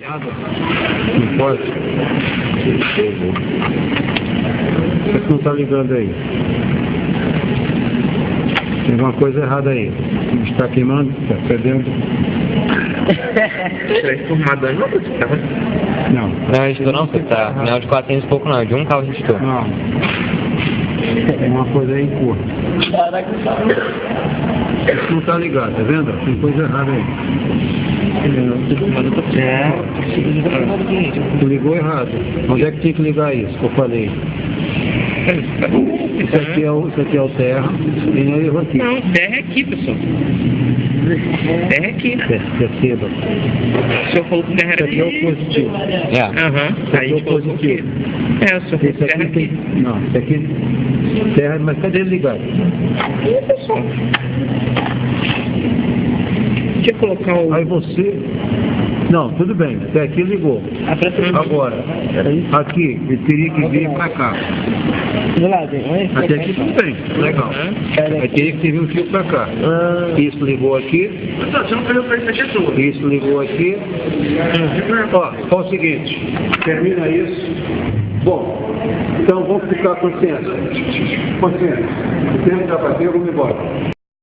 Não pode? Por que não está ligando aí? Tem alguma coisa errada aí. Está queimando? Está perdendo? Não. Não registrou não, você tá. Não é de 400 e pouco não, é de um carro registrou. Não. Tem uma coisa aí em curva. Não está ligado, tá vendo? Tem coisa errada aí. Tu ligou errado. Onde é que tinha que ligar isso que eu falei? Isso aqui é o terra, e não erro aqui. Não, terra é aqui, pessoal. Terra é aqui. Perceba. O senhor falou que terra Isso era aqui é o positivo. Aham. Isso Aí aqui é o colocou aqui. positivo. É, o senhor falou Esse que terra aqui aqui. tem... Não, esse aqui... Terra, mas cadê ele ligado? Deixa eu colocar o... Aí você... Não, tudo bem, até aqui ligou. Agora, aqui, ele teria que vir pra cá. Até aqui tudo bem, legal. Aí teria que vir um fio pra cá. Isso ligou aqui. Isso ligou aqui. Ó, faz o seguinte, termina isso. Bom, então vamos ficar conscientes. O tempo já bateu, vamos embora.